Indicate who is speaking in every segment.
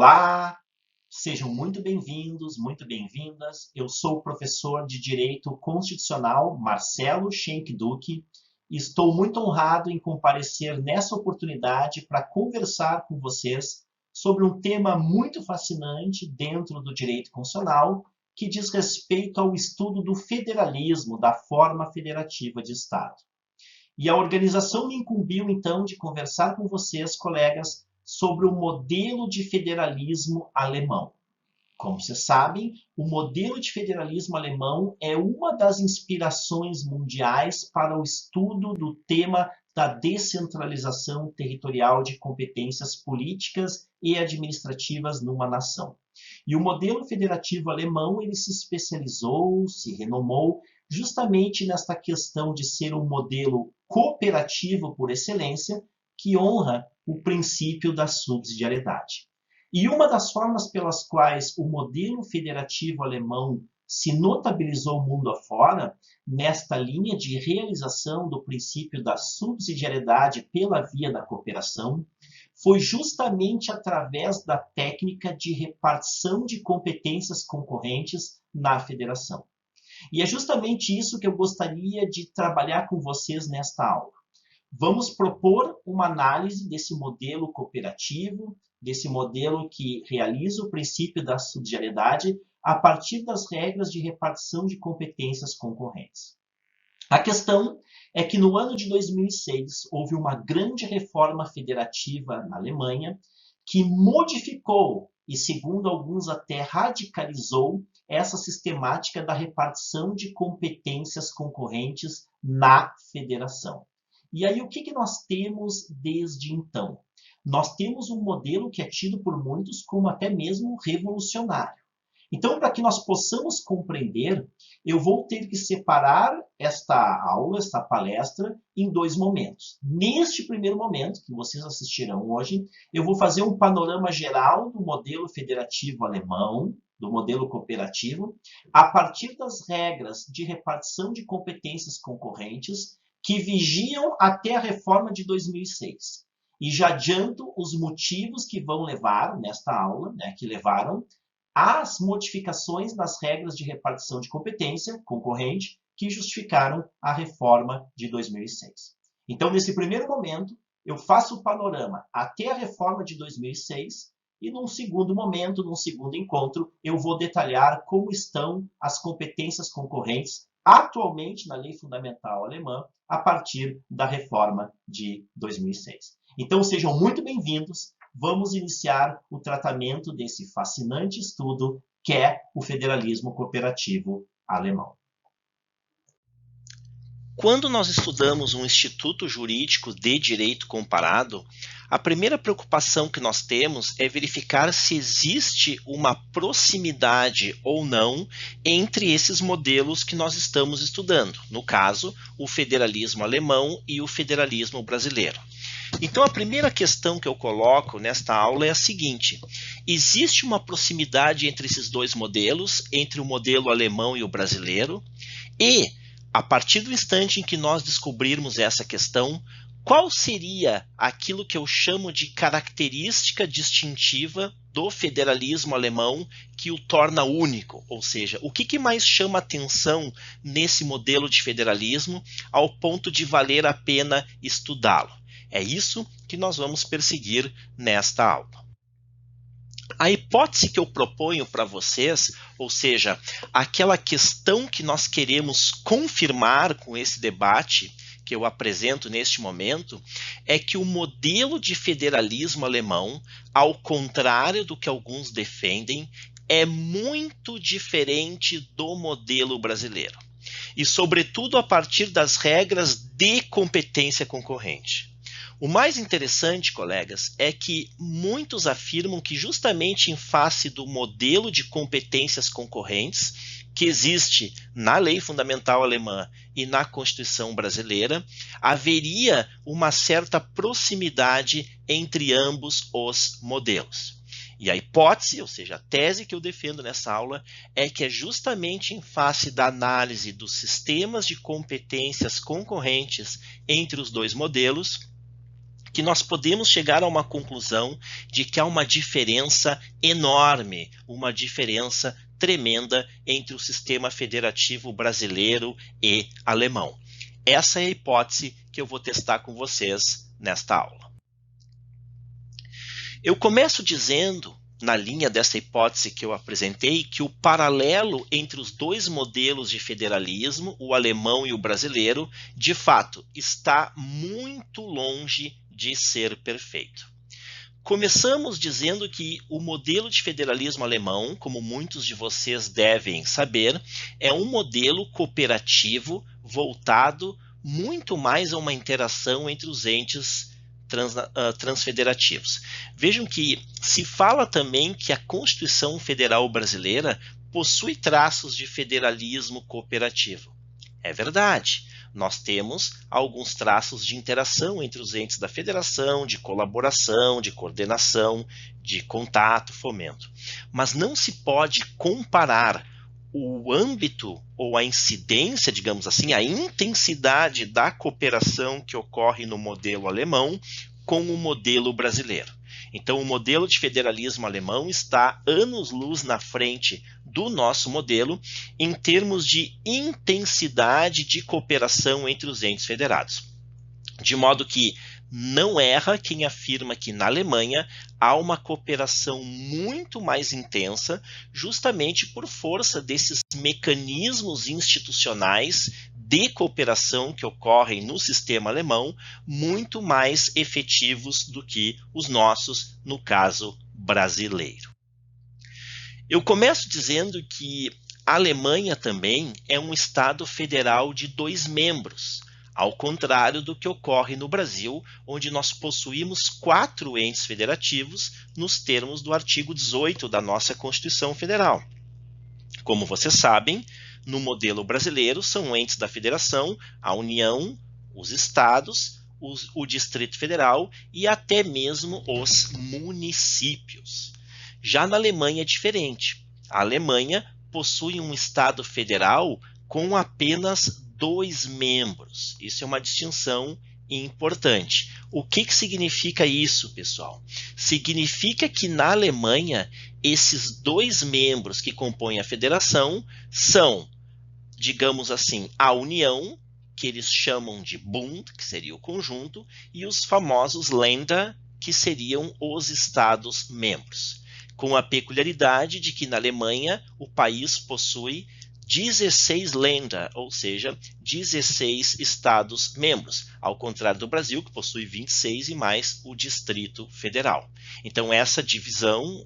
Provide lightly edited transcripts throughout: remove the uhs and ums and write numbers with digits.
Speaker 1: Olá, sejam muito bem-vindos, muito bem-vindas. Eu sou o professor de Direito Constitucional Marcelo Schenck Duque e estou muito honrado em comparecer nessa oportunidade para conversar com vocês sobre um tema muito fascinante dentro do direito constitucional que diz respeito ao estudo do federalismo, da forma federativa de Estado. E a organização me incumbiu, então, de conversar com vocês, colegas, sobre o modelo de federalismo alemão. Como vocês sabem, o modelo de federalismo alemão é uma das inspirações mundiais para o estudo do tema da descentralização territorial de competências políticas e administrativas numa nação. E o modelo federativo alemão ele se especializou, se renomou, justamente nesta questão de ser um modelo cooperativo por excelência, que honra o princípio da subsidiariedade. E uma das formas pelas quais o modelo federativo alemão se notabilizou mundo afora, nesta linha de realização do princípio da subsidiariedade pela via da cooperação, foi justamente através da técnica de repartição de competências concorrentes na federação. E é justamente isso que eu gostaria de trabalhar com vocês nesta aula. Vamos propor uma análise desse modelo cooperativo, desse modelo que realiza o princípio da subsidiariedade a partir das regras de repartição de competências concorrentes. A questão é que no ano de 2006 houve uma grande reforma federativa na Alemanha que modificou e, segundo alguns, até radicalizou essa sistemática da repartição de competências concorrentes na federação. E aí, o que nós temos desde então? Nós temos um modelo que é tido por muitos como até mesmo revolucionário. Então, para que nós possamos compreender, eu vou ter que separar esta aula, esta palestra, em dois momentos. Neste primeiro momento, que vocês assistirão hoje, eu vou fazer um panorama geral do modelo federativo alemão, do modelo cooperativo, a partir das regras de repartição de competências concorrentes que vigiam até a reforma de 2006. E já adianto os motivos que vão levar, nesta aula, que levaram às modificações nas regras de repartição de competência concorrente que justificaram a reforma de 2006. Então, nesse primeiro momento, eu faço o panorama até a reforma de 2006 e, num segundo momento, num segundo encontro, eu vou detalhar como estão as competências concorrentes atualmente na Lei Fundamental Alemã a partir da reforma de 2006. Então, sejam muito bem-vindos. Vamos iniciar o tratamento desse fascinante estudo que é o federalismo cooperativo alemão.
Speaker 2: Quando nós estudamos um instituto jurídico de direito comparado, a primeira preocupação que nós temos é verificar se existe uma proximidade ou não entre esses modelos que nós estamos estudando, no caso, o federalismo alemão e o federalismo brasileiro. Então, a primeira questão que eu coloco nesta aula é a seguinte: existe uma proximidade entre esses dois modelos, entre o modelo alemão e o brasileiro? E, a partir do instante em que nós descobrirmos essa questão, qual seria aquilo que eu chamo de característica distintiva do federalismo alemão que o torna único? Ou seja, o que mais chama atenção nesse modelo de federalismo ao ponto de valer a pena estudá-lo? É isso que nós vamos perseguir nesta aula. A hipótese que eu proponho para vocês, ou seja, aquela questão que nós queremos confirmar com esse debate que eu apresento neste momento, é que o modelo de federalismo alemão, ao contrário do que alguns defendem, é muito diferente do modelo brasileiro. E, sobretudo, a partir das regras de competência concorrente. O mais interessante, colegas, é que muitos afirmam que justamente em face do modelo de competências concorrentes que existe na Lei Fundamental Alemã e na Constituição Brasileira, haveria uma certa proximidade entre ambos os modelos. E a hipótese, ou seja, a tese que eu defendo nessa aula, é que é justamente em face da análise dos sistemas de competências concorrentes entre os dois modelos que nós podemos chegar a uma conclusão de que há uma diferença enorme, uma diferença tremenda entre o sistema federativo brasileiro e alemão. Essa é a hipótese que eu vou testar com vocês nesta aula. Eu começo dizendo, na linha dessa hipótese que eu apresentei, que o paralelo entre os dois modelos de federalismo, o alemão e o brasileiro, de fato, está muito longe de ser perfeito. Começamos dizendo que o modelo de federalismo alemão, como muitos de vocês devem saber, é um modelo cooperativo voltado muito mais a uma interação entre os entes transfederativos. Vejam que se fala também que a Constituição Federal Brasileira possui traços de federalismo cooperativo. É verdade. Nós temos alguns traços de interação entre os entes da federação, de colaboração, de coordenação, de contato, fomento. Mas não se pode comparar o âmbito ou a incidência, digamos assim, a intensidade da cooperação que ocorre no modelo alemão com o modelo brasileiro. Então, o modelo de federalismo alemão está anos-luz na frente do nosso modelo em termos de intensidade de cooperação entre os entes federados. De modo que não erra quem afirma que na Alemanha há uma cooperação muito mais intensa, justamente por força desses mecanismos institucionais de cooperação que ocorrem no sistema alemão, muito mais efetivos do que os nossos, no caso brasileiro. Eu começo dizendo que a Alemanha também é um Estado federal de 2 membros, ao contrário do que ocorre no Brasil, onde nós possuímos 4 entes federativos nos termos do artigo 18 da nossa Constituição Federal. Como vocês sabem, no modelo brasileiro são entes da federação, a União, os estados, o Distrito Federal e até mesmo os municípios. Já na Alemanha é diferente. A Alemanha possui um Estado federal com apenas 2 membros. Isso é uma distinção importante. O que significa isso, pessoal? Significa que na Alemanha, esses 2 membros que compõem a federação são, digamos assim, a União, que eles chamam de Bund, que seria o conjunto, e os famosos Länder, que seriam os Estados-membros, com a peculiaridade de que na Alemanha o país possui 16 Länder, ou seja, 16 Estados-membros, ao contrário do Brasil, que possui 26 e mais o Distrito Federal. Então, essa divisão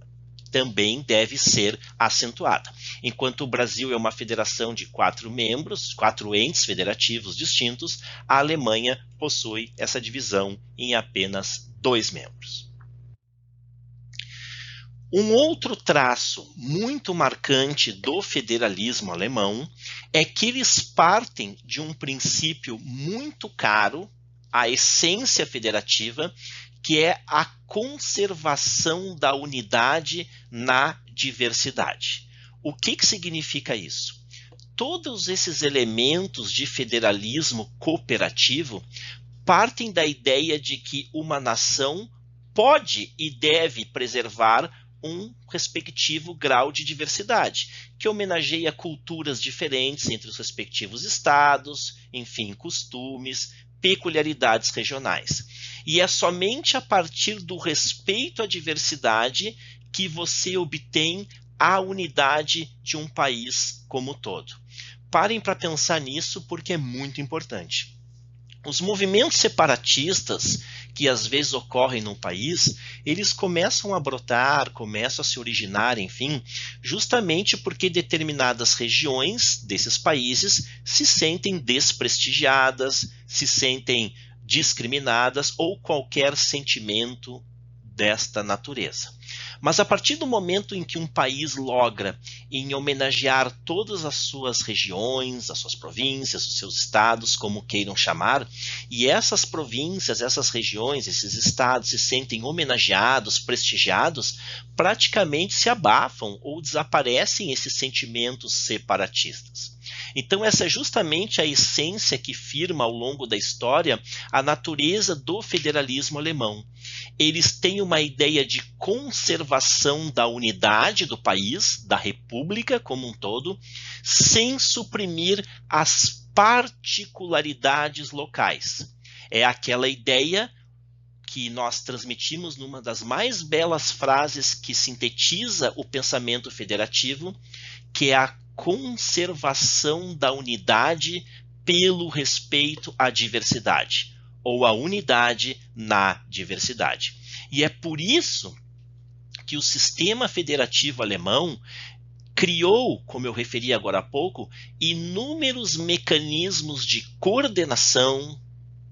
Speaker 2: também deve ser acentuada. Enquanto o Brasil é uma federação de 4 membros, 4 entes federativos distintos, a Alemanha possui essa divisão em apenas 2 membros. Um outro traço muito marcante do federalismo alemão é que eles partem de um princípio muito caro à essência federativa, que é a conservação da unidade na diversidade. O que significa isso? Todos esses elementos de federalismo cooperativo partem da ideia de que uma nação pode e deve preservar um respectivo grau de diversidade, que homenageia culturas diferentes entre os respectivos estados, enfim, costumes, peculiaridades regionais. E é somente a partir do respeito à diversidade que você obtém a unidade de um país como todo. Parem para pensar nisso porque é muito importante. Os movimentos separatistas que às vezes ocorrem no país, eles começam a brotar, começam a se originar, enfim, justamente porque determinadas regiões desses países se sentem desprestigiadas, se sentem discriminadas ou qualquer sentimento desta natureza. Mas a partir do momento em que um país logra em homenagear todas as suas regiões, as suas províncias, os seus estados, como queiram chamar, e essas províncias, essas regiões, esses estados se sentem homenageados, prestigiados, praticamente se abafam ou desaparecem esses sentimentos separatistas. Então essa é justamente a essência que firma ao longo da história a natureza do federalismo alemão. Eles têm uma ideia de conservação da unidade do país, da república como um todo, sem suprimir as particularidades locais. É aquela ideia que nós transmitimos numa das mais belas frases que sintetiza o pensamento federativo, que é a conservação da unidade pelo respeito à diversidade, ou a unidade na diversidade. E é por isso que o sistema federativo alemão criou, como eu referi agora há pouco, inúmeros mecanismos de coordenação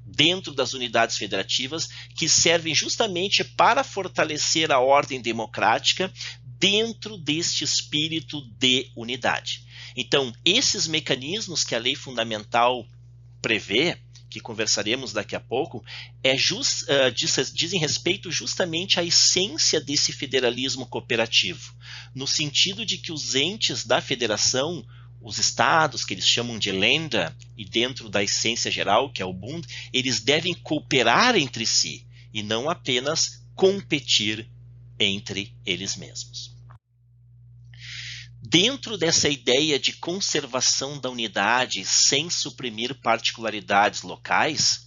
Speaker 2: dentro das unidades federativas que servem justamente para fortalecer a ordem democrática dentro deste espírito de unidade. Então, esses mecanismos que a lei fundamental prevê, que conversaremos daqui a pouco, dizem respeito justamente à essência desse federalismo cooperativo, no sentido de que os entes da federação, os estados, que eles chamam de Länder, e dentro da essência geral, que é o Bund, eles devem cooperar entre si e não apenas competir entre eles mesmos. Dentro dessa ideia de conservação da unidade sem suprimir particularidades locais,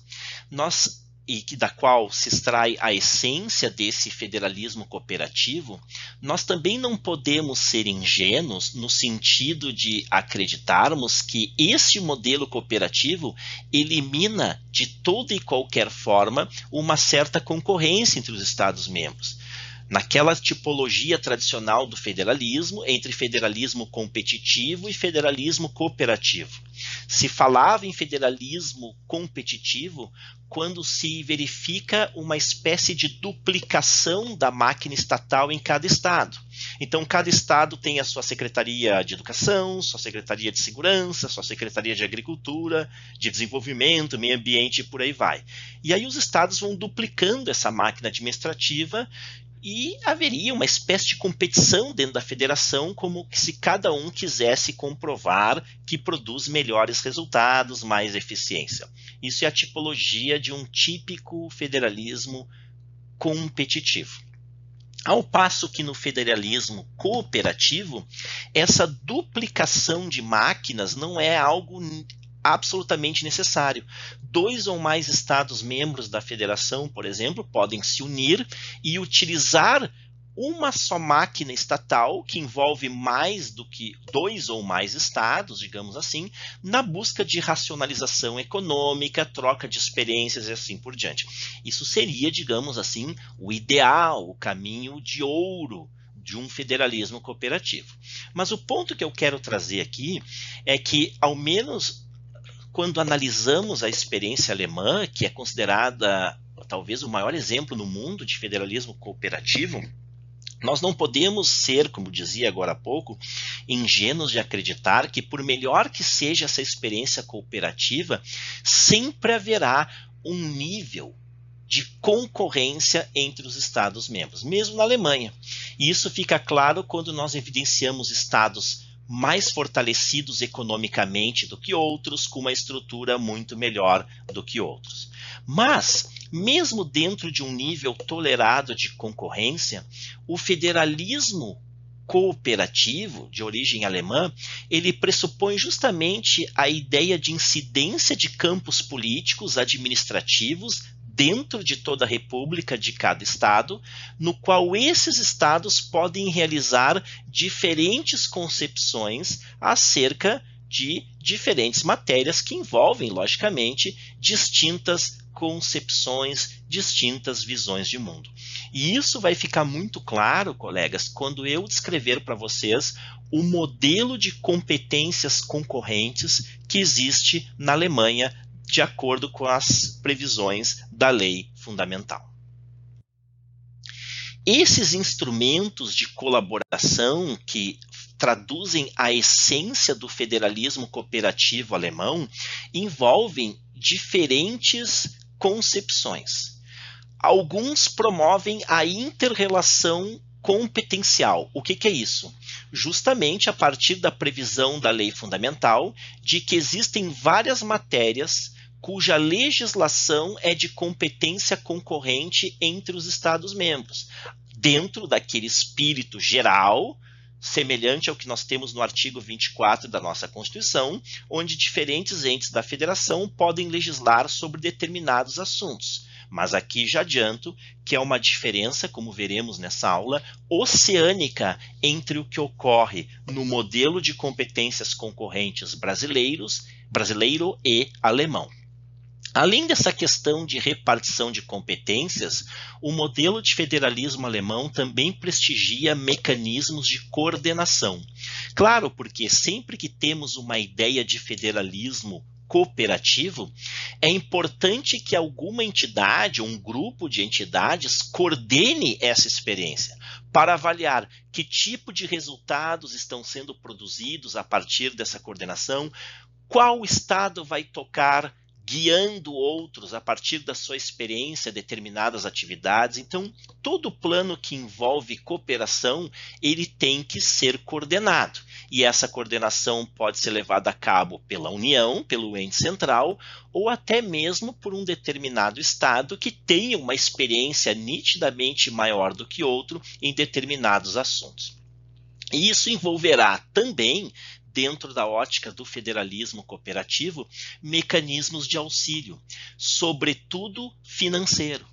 Speaker 2: da qual se extrai a essência desse federalismo cooperativo, nós também não podemos ser ingênuos no sentido de acreditarmos que esse modelo cooperativo elimina de toda e qualquer forma uma certa concorrência entre os Estados-membros. Naquela tipologia tradicional do federalismo, entre federalismo competitivo e federalismo cooperativo. Se falava em federalismo competitivo quando se verifica uma espécie de duplicação da máquina estatal em cada estado. Então, cada estado tem a sua secretaria de educação, sua secretaria de segurança, sua secretaria de agricultura, de desenvolvimento, meio ambiente e por aí vai. E aí os estados vão duplicando essa máquina administrativa e haveria uma espécie de competição dentro da federação, como se cada um quisesse comprovar que produz melhores resultados, mais eficiência. Isso é a tipologia de um típico federalismo competitivo. Ao passo que no federalismo cooperativo, essa duplicação de máquinas não é algo absolutamente necessário. 2 ou mais Estados-membros da federação, por exemplo, podem se unir e utilizar uma só máquina estatal, que envolve mais do que 2 ou mais estados, digamos assim, na busca de racionalização econômica, troca de experiências e assim por diante. Isso seria, digamos assim, o ideal, o caminho de ouro de um federalismo cooperativo. Mas o ponto que eu quero trazer aqui é que, ao menos quando analisamos a experiência alemã, que é considerada talvez o maior exemplo no mundo de federalismo cooperativo, nós não podemos ser, como dizia agora há pouco, ingênuos de acreditar que, por melhor que seja essa experiência cooperativa, sempre haverá um nível de concorrência entre os Estados-membros, mesmo na Alemanha. E isso fica claro quando nós evidenciamos estados mais fortalecidos economicamente do que outros, com uma estrutura muito melhor do que outros. Mas, mesmo dentro de um nível tolerado de concorrência, o federalismo cooperativo, de origem alemã, ele pressupõe justamente a ideia de incidência de campos políticos, administrativos, dentro de toda a república de cada estado, no qual esses estados podem realizar diferentes concepções acerca de diferentes matérias que envolvem, logicamente, distintas concepções, distintas visões de mundo. E isso vai ficar muito claro, colegas, quando eu descrever para vocês o modelo de competências concorrentes que existe na Alemanha, de acordo com as previsões da lei fundamental. Esses instrumentos de colaboração que traduzem a essência do federalismo cooperativo alemão envolvem diferentes concepções. Alguns promovem a inter-relação competencial. O que é isso? Justamente a partir da previsão da lei fundamental de que existem várias matérias cuja legislação é de competência concorrente entre os Estados-membros, dentro daquele espírito geral, semelhante ao que nós temos no artigo 24 da nossa Constituição, onde diferentes entes da Federação podem legislar sobre determinados assuntos. Mas aqui já adianto que é uma diferença, como veremos nessa aula, oceânica entre o que ocorre no modelo de competências concorrentes brasileiro e alemão. Além dessa questão de repartição de competências, o modelo de federalismo alemão também prestigia mecanismos de coordenação. Claro, porque sempre que temos uma ideia de federalismo cooperativo, é importante que alguma entidade, um grupo de entidades, coordene essa experiência para avaliar que tipo de resultados estão sendo produzidos a partir dessa coordenação, qual estado vai tocar guiando outros a partir da sua experiência determinadas atividades. Então, todo plano que envolve cooperação, ele tem que ser coordenado. E essa coordenação pode ser levada a cabo pela União, pelo ente central, ou até mesmo por um determinado estado que tenha uma experiência nitidamente maior do que outro em determinados assuntos. E isso envolverá também, dentro da ótica do federalismo cooperativo, mecanismos de auxílio, sobretudo financeiro.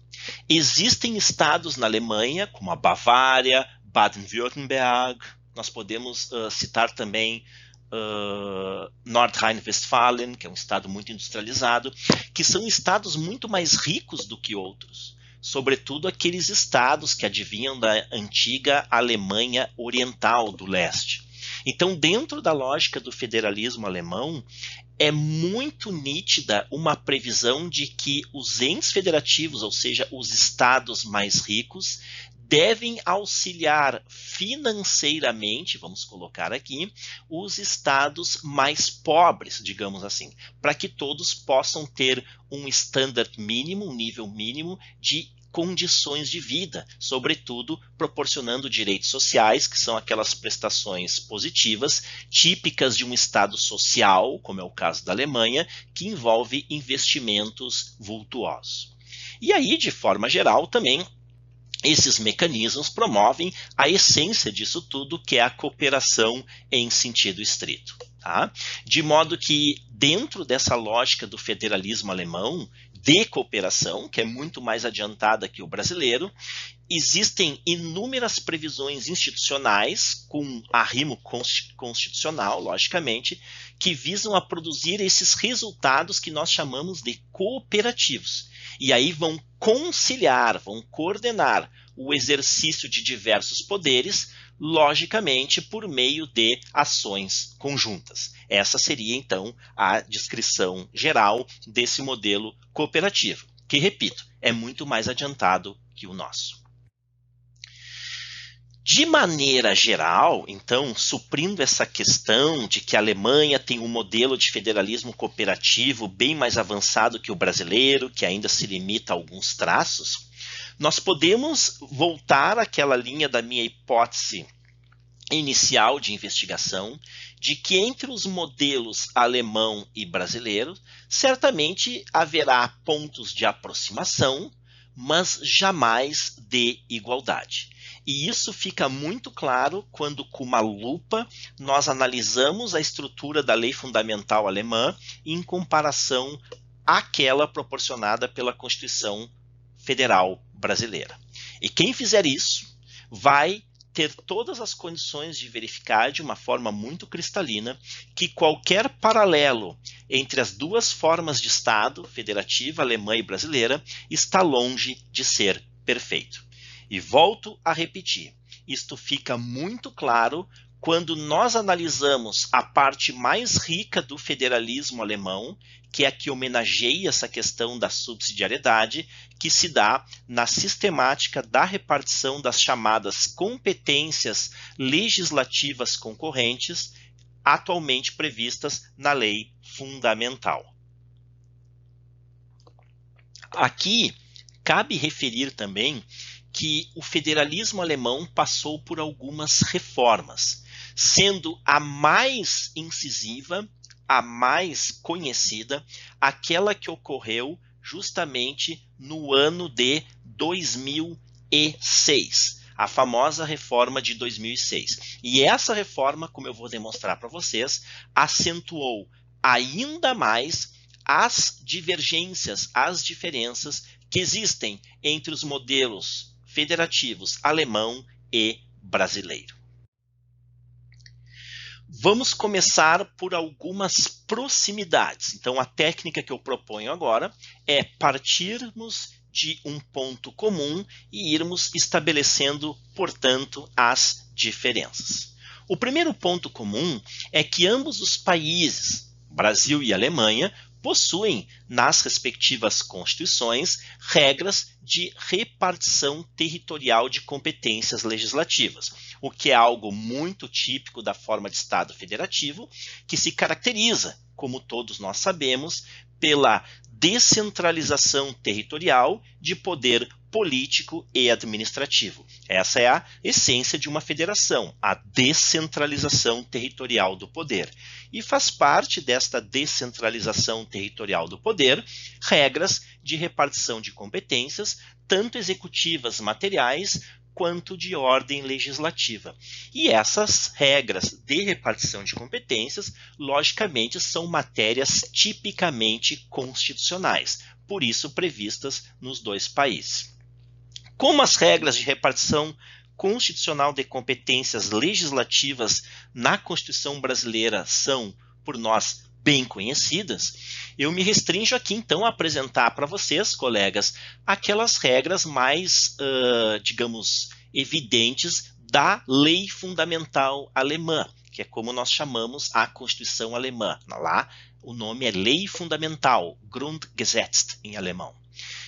Speaker 2: Existem estados na Alemanha, como a Bavária, Baden-Württemberg, nós podemos citar também Nordrhein-Westfalen, que é um estado muito industrializado, que são estados muito mais ricos do que outros, sobretudo aqueles estados que advinham da antiga Alemanha Oriental do Leste. Então, dentro da lógica do federalismo alemão, é muito nítida uma previsão de que os entes federativos, ou seja, os estados mais ricos, devem auxiliar financeiramente, vamos colocar aqui, os estados mais pobres, digamos assim, para que todos possam ter um standard mínimo, um nível mínimo de condições de vida, sobretudo proporcionando direitos sociais, que são aquelas prestações positivas típicas de um Estado social, como é o caso da Alemanha, que envolve investimentos vultuosos. E aí, de forma geral, também esses mecanismos promovem a essência disso tudo, que é a cooperação em sentido estrito. Tá? De modo que, dentro dessa lógica do federalismo alemão, de cooperação, que é muito mais adiantada que o brasileiro, existem inúmeras previsões institucionais, com arrimo constitucional, logicamente, que visam a produzir esses resultados que nós chamamos de cooperativos. E aí vão conciliar, vão coordenar o exercício de diversos poderes, logicamente por meio de ações conjuntas. Essa seria, então, a descrição geral desse modelo cooperativo, que, repito, é muito mais adiantado que o nosso. De maneira geral, então, suprindo essa questão de que a Alemanha tem um modelo de federalismo cooperativo bem mais avançado que o brasileiro, que ainda se limita a alguns traços, nós podemos voltar àquela linha da minha hipótese inicial de investigação, de que entre os modelos alemão e brasileiro, certamente haverá pontos de aproximação, mas jamais de igualdade. E isso fica muito claro quando, com uma lupa, nós analisamos a estrutura da lei fundamental alemã em comparação àquela proporcionada pela Constituição Federal brasileira. E quem fizer isso vai ter todas as condições de verificar de uma forma muito cristalina que qualquer paralelo entre as duas formas de Estado, federativa, alemã e brasileira, está longe de ser perfeito. E volto a repetir, isto fica muito claro quando nós analisamos a parte mais rica do federalismo alemão, que é a que homenageia essa questão da subsidiariedade, que se dá na sistemática da repartição das chamadas competências legislativas concorrentes, atualmente previstas na lei fundamental. Aqui, cabe referir também que o federalismo alemão passou por algumas reformas, sendo a mais incisiva, a mais conhecida, aquela que ocorreu justamente no ano de 2006, a famosa reforma de 2006. E essa reforma, como eu vou demonstrar para vocês, acentuou ainda mais as divergências, as diferenças que existem entre os modelos federativos alemão e brasileiro. Vamos começar por algumas proximidades. Então, a técnica que eu proponho agora é partirmos de um ponto comum e irmos estabelecendo, portanto, as diferenças. O primeiro ponto comum é que ambos os países, Brasil e Alemanha, possuem, nas respectivas constituições, regras de repartição territorial de competências legislativas, o que é algo muito típico da forma de Estado federativo, que se caracteriza, como todos nós sabemos, pela descentralização territorial de poder político e administrativo. Essa é a essência de uma federação, a descentralização territorial do poder. E faz parte desta descentralização territorial do poder regras de repartição de competências, tanto executivas materiais quanto de ordem legislativa. E essas regras de repartição de competências, logicamente, são matérias tipicamente constitucionais, por isso previstas nos dois países. Como as regras de repartição constitucional de competências legislativas na Constituição brasileira são, por nós, bem conhecidas, eu me restringo aqui então a apresentar para vocês, colegas, aquelas regras mais, digamos, evidentes da lei fundamental alemã, que é como nós chamamos a Constituição alemã. Lá o nome é Lei Fundamental, Grundgesetz em alemão.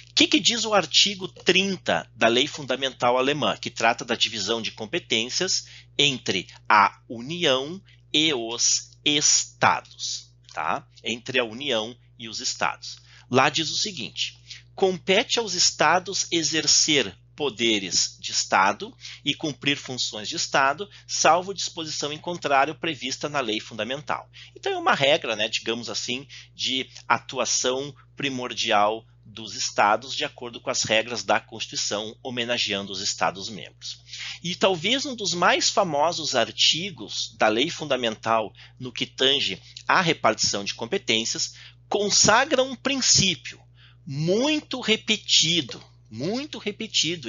Speaker 2: O que diz o artigo 30 da Lei Fundamental Alemã, que trata da divisão de competências entre a União e os Estados, tá? Entre a União e os Estados. Lá diz o seguinte: compete aos Estados exercer poderes de Estado e cumprir funções de Estado, salvo disposição em contrário prevista na lei fundamental. Então é uma regra, né, digamos assim, de atuação primordial dos Estados de acordo com as regras da Constituição, homenageando os Estados-membros. E talvez um dos mais famosos artigos da lei fundamental no que tange à repartição de competências consagra um princípio muito repetido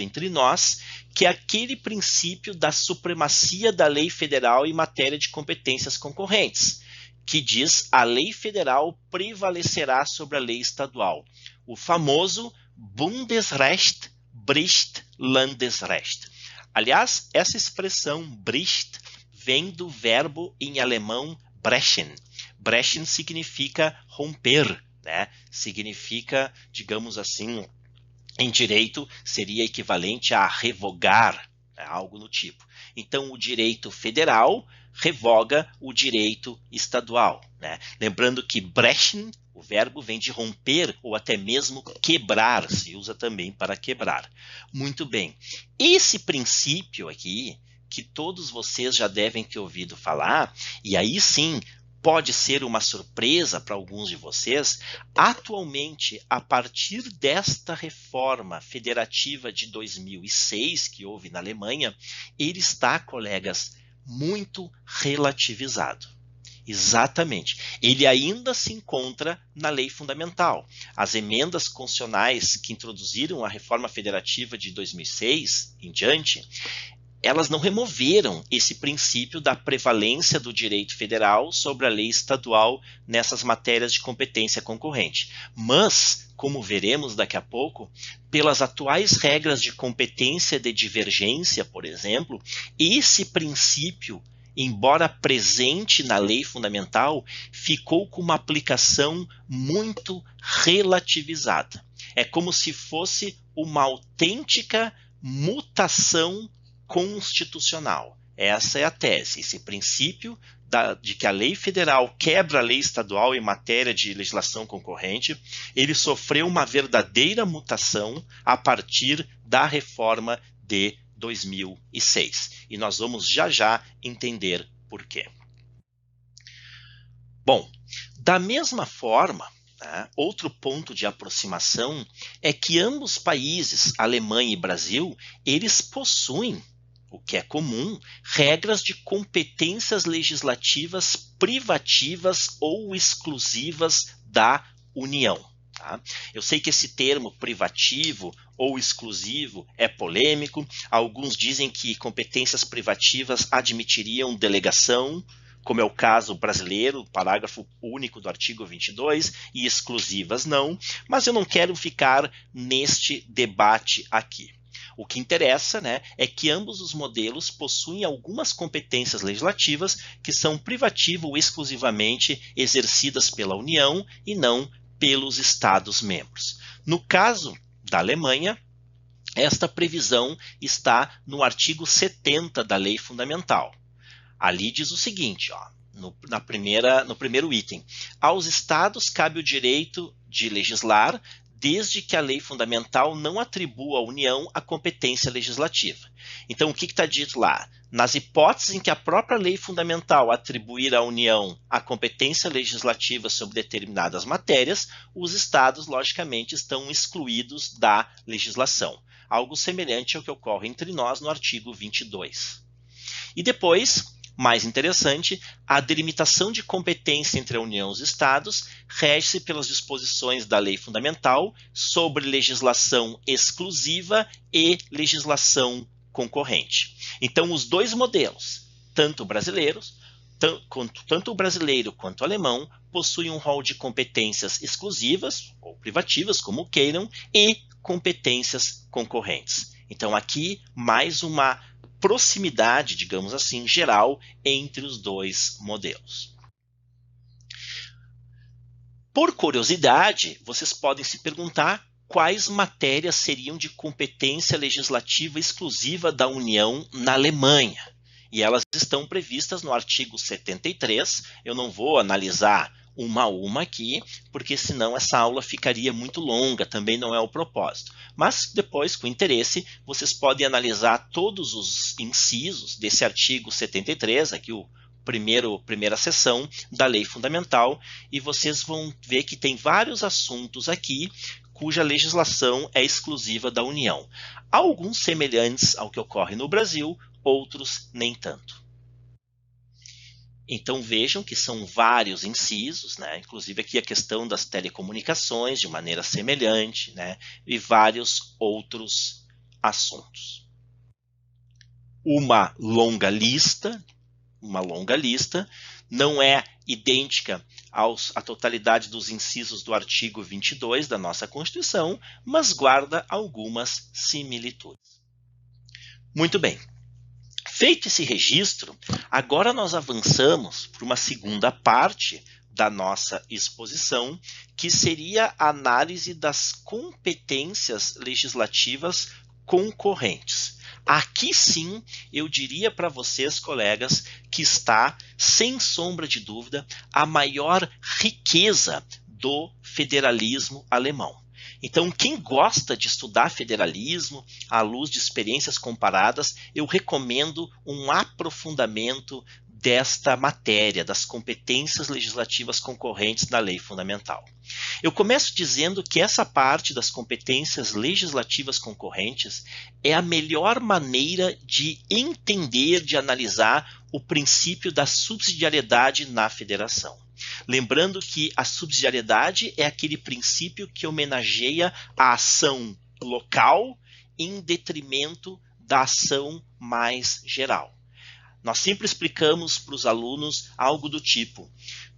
Speaker 2: entre nós, que é aquele princípio da supremacia da lei federal em matéria de competências concorrentes, que diz a lei federal prevalecerá sobre a lei estadual. O famoso Bundesrecht bricht Landesrecht. Aliás, essa expressão bricht vem do verbo em alemão brechen. Brechen significa romper, né? Significa, digamos assim, em direito seria equivalente a revogar, né? Algo no tipo. Então, o direito federal revoga o direito estadual, né? Lembrando que brechen, o verbo vem de romper ou até mesmo quebrar, se usa também para quebrar. Muito bem. Esse princípio aqui, que todos vocês já devem ter ouvido falar, e aí sim pode ser uma surpresa para alguns de vocês, atualmente, a partir desta reforma federativa de 2006, que houve na Alemanha, ele está, colegas, muito relativizado. Exatamente. Ele ainda se encontra na lei fundamental. As emendas constitucionais que introduziram a reforma federativa de 2006 em diante, elas não removeram esse princípio da prevalência do direito federal sobre a lei estadual nessas matérias de competência concorrente. Mas, como veremos daqui a pouco, pelas atuais regras de competência de divergência, por exemplo, esse princípio, embora presente na lei fundamental, ficou com uma aplicação muito relativizada. É como se fosse uma autêntica mutação constitucional. Essa é a tese. Esse princípio de que a lei federal quebra a lei estadual em matéria de legislação concorrente, ele sofreu uma verdadeira mutação a partir da reforma de 2006. E nós vamos já entender por quê. Bom, da mesma forma, outro ponto de aproximação é que ambos países, Alemanha e Brasil, eles possuem, o que é comum, regras de competências legislativas privativas ou exclusivas da União. Tá? Eu sei que esse termo privativo ou exclusivo é polêmico. Alguns dizem que competências privativas admitiriam delegação, como é o caso brasileiro, parágrafo único do artigo 22, e exclusivas não, mas eu não quero ficar neste debate aqui. O que interessa, é que ambos os modelos possuem algumas competências legislativas que são privativo ou exclusivamente exercidas pela União e não pelos Estados-membros. No caso da Alemanha, esta previsão está no artigo 70 da Lei Fundamental. Ali diz o seguinte, no primeiro item: aos Estados cabe o direito de legislar, desde que a lei fundamental não atribua à União a competência legislativa. Então, o que está dito lá? Nas hipóteses em que a própria lei fundamental atribuir à União a competência legislativa sobre determinadas matérias, os Estados, logicamente, estão excluídos da legislação. Algo semelhante ao que ocorre entre nós no artigo 22. E depois, mais interessante, a delimitação de competência entre a União e os Estados rege-se pelas disposições da Lei Fundamental sobre legislação exclusiva e legislação concorrente. Então, os dois modelos, tanto o brasileiro quanto o alemão, possuem um rol de competências exclusivas ou privativas, como queiram, e competências concorrentes. Então, aqui, mais uma proximidade, digamos assim, geral entre os dois modelos. Por curiosidade, vocês podem se perguntar quais matérias seriam de competência legislativa exclusiva da União na Alemanha. E elas estão previstas no artigo 73. Eu não vou analisar uma a uma aqui, porque senão essa aula ficaria muito longa, também não é o propósito. Mas depois, com interesse, vocês podem analisar todos os incisos desse artigo 73, aqui primeira seção da Lei Fundamental, e vocês vão ver que tem vários assuntos aqui cuja legislação é exclusiva da União. Alguns semelhantes ao que ocorre no Brasil, outros nem tanto. Então vejam que são vários incisos, inclusive aqui a questão das telecomunicações de maneira semelhante, e vários outros assuntos. Uma longa lista, não é idêntica à totalidade dos incisos do artigo 22 da nossa Constituição, mas guarda algumas similitudes. Muito bem. Feito esse registro, agora nós avançamos para uma segunda parte da nossa exposição, que seria a análise das competências legislativas concorrentes. Aqui sim, eu diria para vocês, colegas, que está, sem sombra de dúvida, a maior riqueza do federalismo alemão. Então, quem gosta de estudar federalismo à luz de experiências comparadas, eu recomendo um aprofundamento desta matéria, das competências legislativas concorrentes da Lei Fundamental. Eu começo dizendo que essa parte das competências legislativas concorrentes é a melhor maneira de entender, de analisar o princípio da subsidiariedade na federação. Lembrando que a subsidiariedade é aquele princípio que homenageia a ação local em detrimento da ação mais geral. Nós sempre explicamos para os alunos algo do tipo: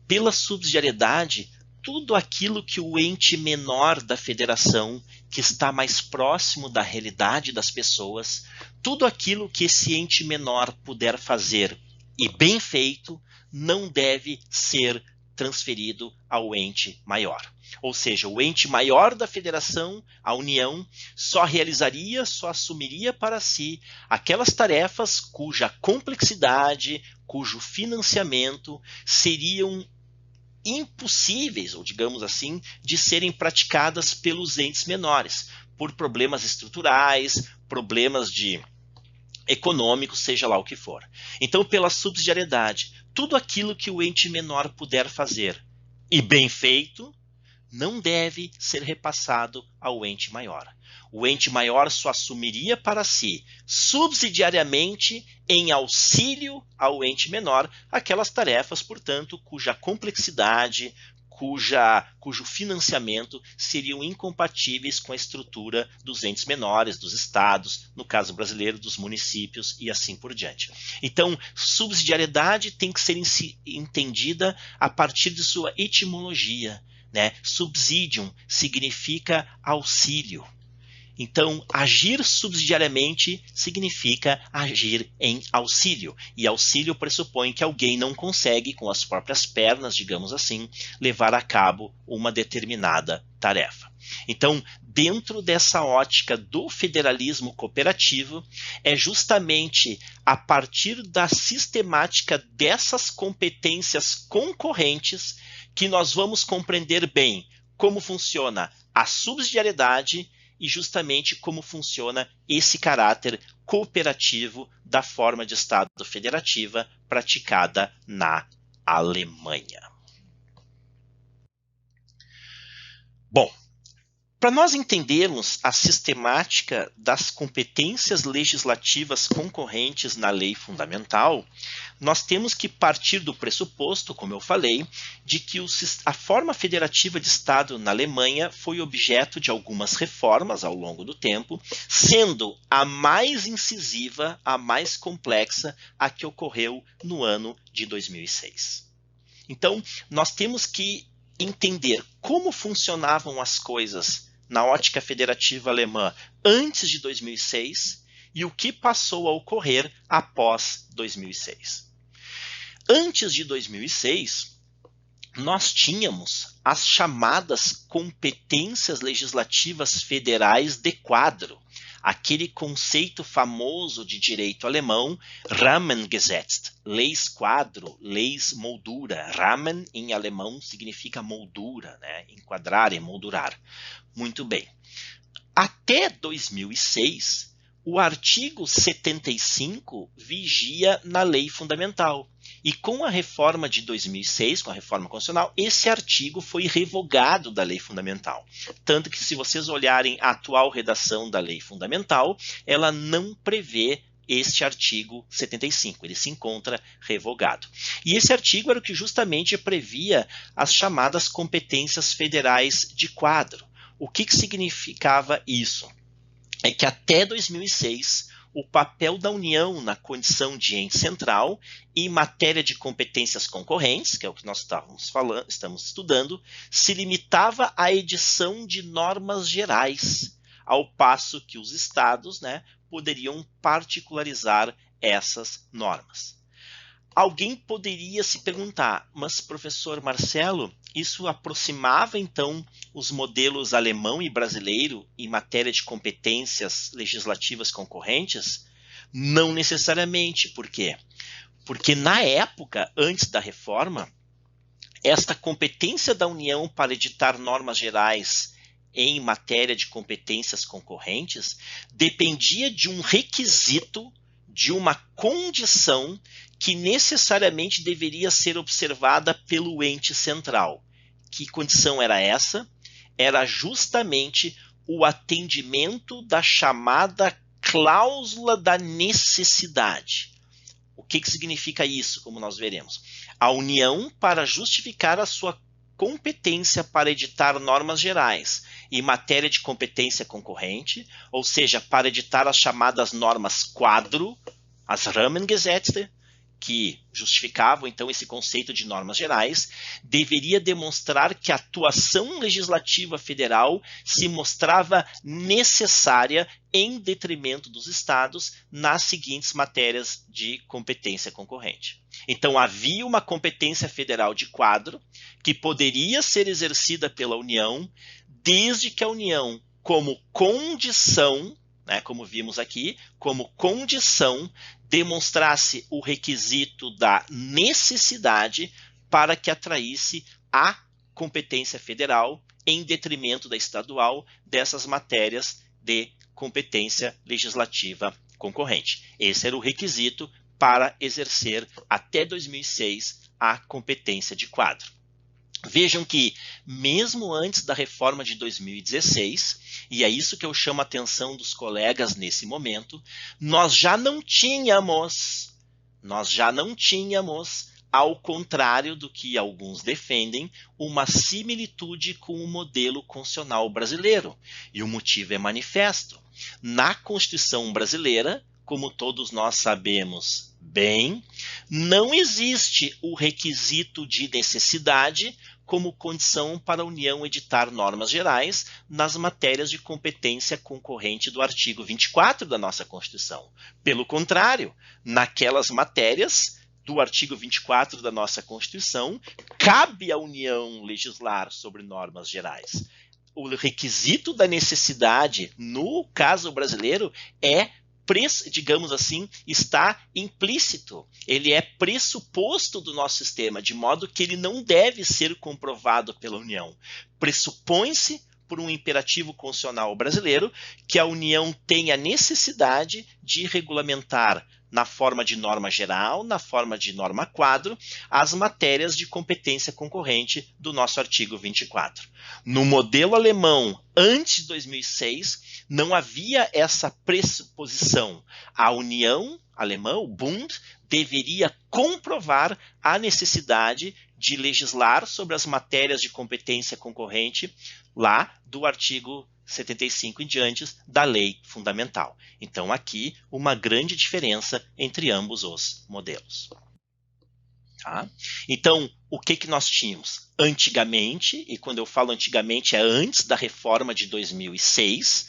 Speaker 2: pela subsidiariedade, tudo aquilo que o ente menor da federação, que está mais próximo da realidade das pessoas, tudo aquilo que esse ente menor puder fazer e bem feito, não deve ser transferido ao ente maior. Ou seja, o ente maior da federação, a União, só realizaria, só assumiria para si aquelas tarefas cuja complexidade, cujo financiamento seriam impossíveis, ou digamos assim, de serem praticadas pelos entes menores, por problemas estruturais, problemas econômicos, seja lá o que for. Então, pela subsidiariedade, tudo aquilo que o ente menor puder fazer, e bem feito, não deve ser repassado ao ente maior. O ente maior só assumiria para si, subsidiariamente, em auxílio ao ente menor, aquelas tarefas, portanto, cuja complexidade, cujo financiamento seriam incompatíveis com a estrutura dos entes menores, dos estados, no caso brasileiro, dos municípios e assim por diante. Então, subsidiariedade tem que ser entendida a partir de sua etimologia, né? Subsidium significa auxílio. Então, agir subsidiariamente significa agir em auxílio. E auxílio pressupõe que alguém não consegue, com as próprias pernas, digamos assim, levar a cabo uma determinada tarefa. Então, dentro dessa ótica do federalismo cooperativo, é justamente a partir da sistemática dessas competências concorrentes que nós vamos compreender bem como funciona a subsidiariedade e justamente como funciona esse caráter cooperativo da forma de Estado federativa praticada na Alemanha. Bom, para nós entendermos a sistemática das competências legislativas concorrentes na lei fundamental, nós temos que partir do pressuposto, como eu falei, de que a forma federativa de Estado na Alemanha foi objeto de algumas reformas ao longo do tempo, sendo a mais incisiva, a mais complexa, a que ocorreu no ano de 2006. Então, nós temos que entender como funcionavam as coisas na ótica federativa alemã antes de 2006 e o que passou a ocorrer após 2006. Antes de 2006, nós tínhamos as chamadas competências legislativas federais de quadro, aquele conceito famoso de direito alemão, Rahmengesetz, leis quadro, leis moldura. Rahmen em alemão significa moldura, né? Enquadrar, emoldurar. Muito bem. Até 2006, o artigo 75 vigia na lei fundamental. E com a reforma de 2006, com a reforma constitucional, esse artigo foi revogado da lei fundamental. Tanto que, se vocês olharem a atual redação da lei fundamental, ela não prevê este artigo 75, ele se encontra revogado. E esse artigo era o que justamente previa as chamadas competências federais de quadro. O que significava isso? É que até 2006, o papel da União na condição de ente central em matéria de competências concorrentes, que é o que nós estamos estudando, se limitava à edição de normas gerais, ao passo que os estados, né, poderiam particularizar essas normas. Alguém poderia se perguntar, mas professor Marcelo, isso aproximava então os modelos alemão e brasileiro em matéria de competências legislativas concorrentes? Não necessariamente. Por quê? Porque na época, antes da reforma, esta competência da União para editar normas gerais em matéria de competências concorrentes dependia de um requisito, de uma condição que necessariamente deveria ser observada pelo ente central. Que condição era essa? Era justamente o atendimento da chamada cláusula da necessidade. O que significa isso, como nós veremos? A União, para justificar a sua competência para editar normas gerais em matéria de competência concorrente, ou seja, para editar as chamadas normas quadro, as Rahmengesetze, que justificavam então esse conceito de normas gerais, deveria demonstrar que a atuação legislativa federal se mostrava necessária em detrimento dos estados nas seguintes matérias de competência concorrente. Então havia uma competência federal de quadro que poderia ser exercida pela União, desde que a União, como condição, como vimos aqui, como condição, demonstrasse o requisito da necessidade para que atraísse a competência federal em detrimento da estadual dessas matérias de competência legislativa concorrente. Esse era o requisito para exercer até 2006 a competência de quadro. Vejam que, mesmo antes da reforma de 2016, e é isso que eu chamo a atenção dos colegas nesse momento, nós já não tínhamos, ao contrário do que alguns defendem, uma similitude com o modelo constitucional brasileiro. E o motivo é manifesto. Na Constituição brasileira, como todos nós sabemos bem, não existe o requisito de necessidade como condição para a União editar normas gerais nas matérias de competência concorrente do artigo 24 da nossa Constituição. Pelo contrário, naquelas matérias do artigo 24 da nossa Constituição, cabe à União legislar sobre normas gerais. O requisito da necessidade, no caso brasileiro, digamos assim, está implícito. Ele é pressuposto do nosso sistema, de modo que ele não deve ser comprovado pela União. Pressupõe-se, por um imperativo constitucional brasileiro, que a União tenha necessidade de regulamentar, na forma de norma geral, na forma de norma quadro, as matérias de competência concorrente do nosso artigo 24. No modelo alemão, antes de 2006, não havia essa pressuposição. A União alemã, o Bund, deveria comprovar a necessidade de legislar sobre as matérias de competência concorrente lá do artigo 75 em diante da lei fundamental. Então, aqui, uma grande diferença entre ambos os modelos. Tá? Então, o que nós tínhamos? Antigamente, e quando eu falo antigamente é antes da reforma de 2006,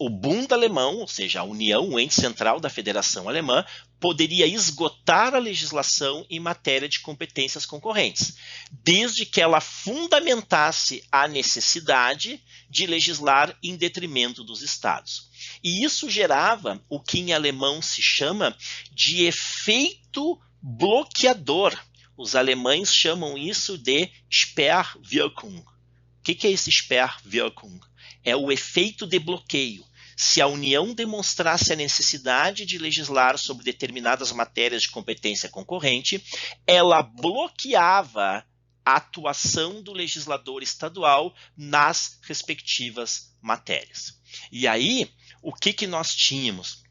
Speaker 2: o Bund alemão, ou seja, a União, o ente central da Federação Alemã, poderia esgotar a legislação em matéria de competências concorrentes, desde que ela fundamentasse a necessidade de legislar em detrimento dos estados. E isso gerava o que em alemão se chama de efeito bloqueador. Os alemães chamam isso de Sperrwirkung. O que é esse Sperrwirkung? É o efeito de bloqueio. Se a União demonstrasse a necessidade de legislar sobre determinadas matérias de competência concorrente, ela bloqueava a atuação do legislador estadual nas respectivas matérias. E aí, o que nós tínhamos?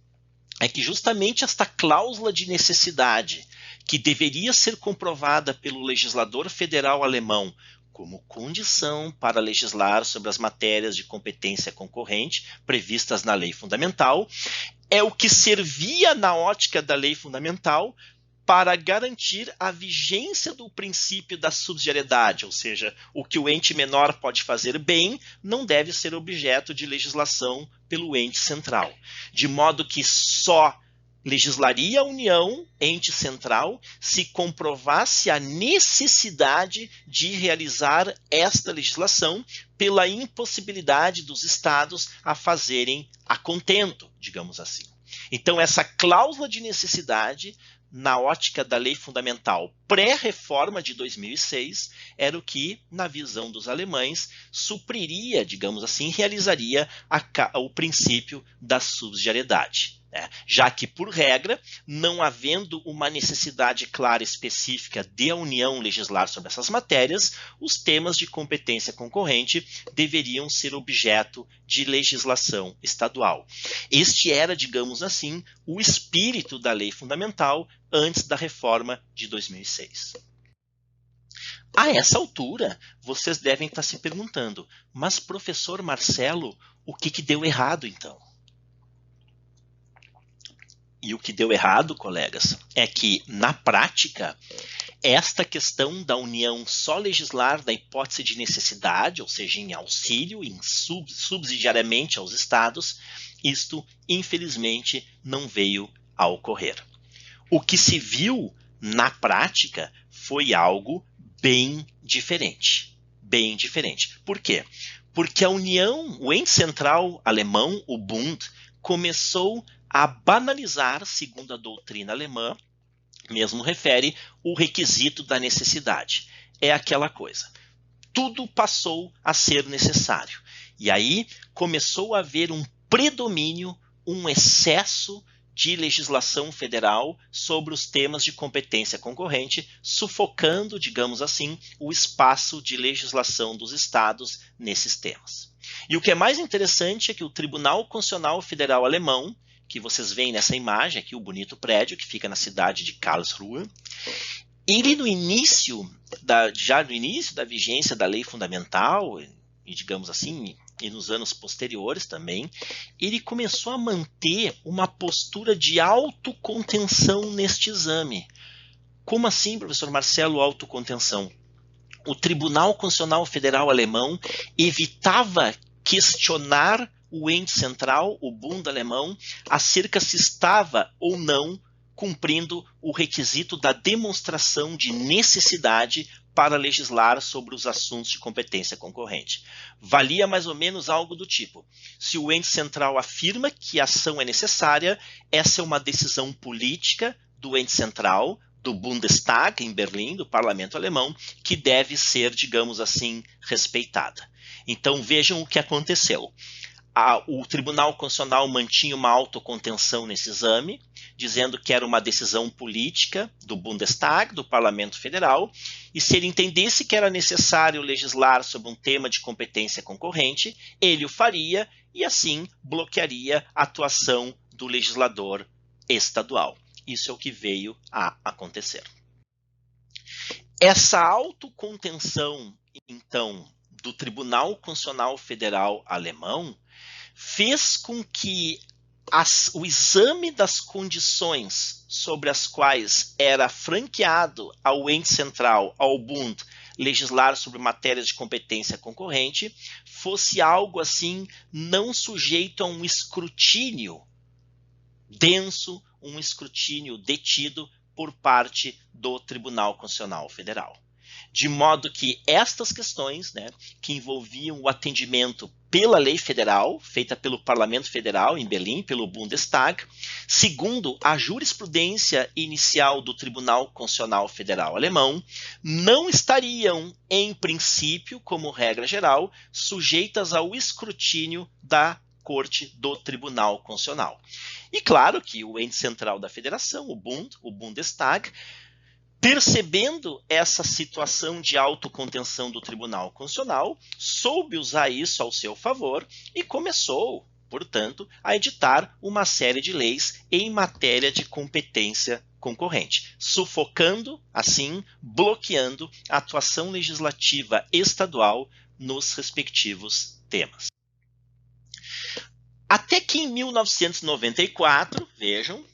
Speaker 2: É que justamente esta cláusula de necessidade, que deveria ser comprovada pelo legislador federal alemão como condição para legislar sobre as matérias de competência concorrente previstas na lei fundamental, é o que servia na ótica da lei fundamental para garantir a vigência do princípio da subsidiariedade, ou seja, o que o ente menor pode fazer bem não deve ser objeto de legislação pelo ente central, de modo que só legislaria a União, ente central, se comprovasse a necessidade de realizar esta legislação pela impossibilidade dos estados a fazerem a contento, digamos assim. Então, essa cláusula de necessidade, na ótica da lei fundamental pré-reforma de 2006, era o que, na visão dos alemães, supriria, digamos assim, realizaria o princípio da subsidiariedade. Já que, por regra, não havendo uma necessidade clara e específica de a União legislar sobre essas matérias, os temas de competência concorrente deveriam ser objeto de legislação estadual. Este era, digamos assim, o espírito da lei fundamental antes da reforma de 2006. A essa altura, vocês devem estar se perguntando, mas professor Marcelo, o que deu errado então? E o que deu errado, colegas, é que, na prática, esta questão da união só legislar da hipótese de necessidade, ou seja, em auxílio, subsidiariamente aos estados, isto, infelizmente, não veio a ocorrer. O que se viu, na prática, foi algo bem diferente. Bem diferente. Por quê? Porque a União, o ente central alemão, o Bund, começou a banalizar, segundo a doutrina alemã, mesmo refere, o requisito da necessidade. É aquela coisa. Tudo passou a ser necessário. E aí começou a haver um predomínio, um excesso de legislação federal sobre os temas de competência concorrente, sufocando, digamos assim, o espaço de legislação dos estados nesses temas. E o que é mais interessante é que o Tribunal Constitucional Federal Alemão, que vocês veem nessa imagem aqui, o bonito prédio que fica na cidade de Karlsruhe, ele já no início da vigência da lei fundamental, e digamos assim, e nos anos posteriores também, ele começou a manter uma postura de autocontenção neste exame. Como assim, professor Marcelo, autocontenção? O Tribunal Constitucional Federal Alemão evitava questionar o ente central, o Bund alemão, acerca se estava ou não cumprindo o requisito da demonstração de necessidade para legislar sobre os assuntos de competência concorrente. Valia mais ou menos algo do tipo: se o ente central afirma que a ação é necessária, essa é uma decisão política do ente central, do Bundestag, em Berlim, do parlamento alemão, que deve ser, digamos assim, respeitada. Então vejam o que aconteceu. O Tribunal Constitucional mantinha uma autocontenção nesse exame, dizendo que era uma decisão política do Bundestag, do Parlamento Federal, e se ele entendesse que era necessário legislar sobre um tema de competência concorrente, ele o faria e assim bloquearia a atuação do legislador estadual. Isso é o que veio a acontecer. Essa autocontenção, então, do Tribunal Constitucional Federal Alemão fez com que o exame das condições sobre as quais era franqueado ao ente central, ao Bund, legislar sobre matérias de competência concorrente, fosse algo assim não sujeito a um escrutínio denso, um escrutínio detido por parte do Tribunal Constitucional Federal. De modo que estas questões, que envolviam o atendimento pela lei federal, feita pelo Parlamento Federal em Berlim, pelo Bundestag, segundo a jurisprudência inicial do Tribunal Constitucional Federal Alemão, não estariam, em princípio, como regra geral, sujeitas ao escrutínio da Corte do Tribunal Constitucional. E claro que o ente central da federação, o Bund, o Bundestag, percebendo essa situação de autocontenção do Tribunal Constitucional, soube usar isso ao seu favor e começou, portanto, a editar uma série de leis em matéria de competência concorrente, sufocando, assim, bloqueando a atuação legislativa estadual nos respectivos temas. Até que em 1994, vejam,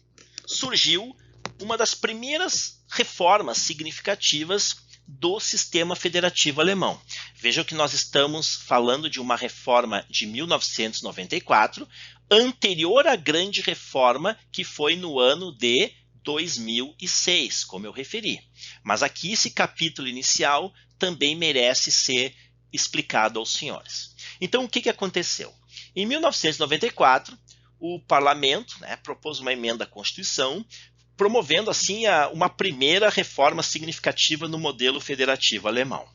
Speaker 2: surgiu uma das primeiras reformas significativas do sistema federativo alemão. Vejam que nós estamos falando de uma reforma de 1994, anterior à grande reforma que foi no ano de 2006, como eu referi. Mas aqui esse capítulo inicial também merece ser explicado aos senhores. Então, o que aconteceu? Em 1994, o parlamento propôs uma emenda à Constituição, promovendo assim uma primeira reforma significativa no modelo federativo alemão.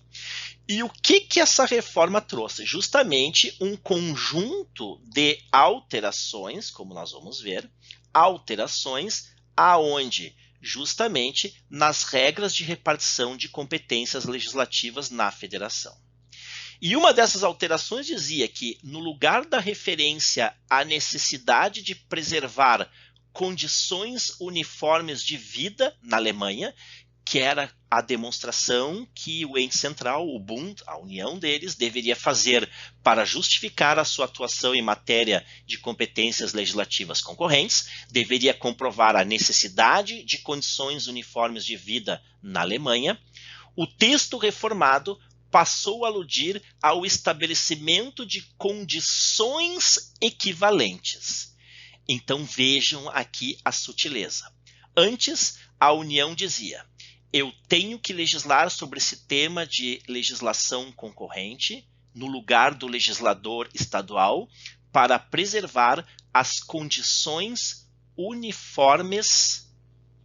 Speaker 2: E o que essa reforma trouxe? Justamente um conjunto de alterações, como nós vamos ver, alterações aonde justamente nas regras de repartição de competências legislativas na federação. E uma dessas alterações dizia que, no lugar da referência à necessidade de preservar condições uniformes de vida na Alemanha, que era a demonstração que o ente central, o Bund, a união deles, deveria fazer para justificar a sua atuação em matéria de competências legislativas concorrentes, deveria comprovar a necessidade de condições uniformes de vida na Alemanha. O texto reformado passou a aludir ao estabelecimento de condições equivalentes. Então vejam aqui a sutileza. Antes, a União dizia: eu tenho que legislar sobre esse tema de legislação concorrente no lugar do legislador estadual para preservar as condições uniformes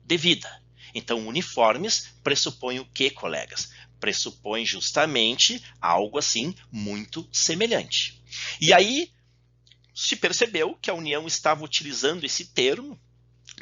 Speaker 2: de vida. Então, uniformes pressupõe o quê, colegas? Pressupõe justamente algo assim muito semelhante. E aí se percebeu que a União estava utilizando esse termo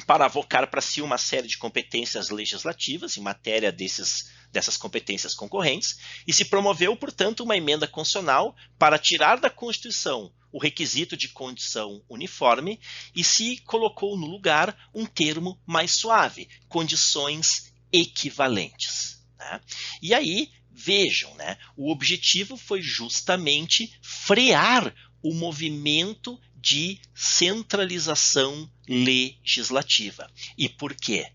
Speaker 2: para avocar para si uma série de competências legislativas em matéria dessas competências concorrentes, e se promoveu, portanto, uma emenda constitucional para tirar da Constituição o requisito de condição uniforme e se colocou no lugar um termo mais suave, condições equivalentes. Né? E aí, vejam, né, o objetivo foi justamente frear o movimento de centralização legislativa. E por quê?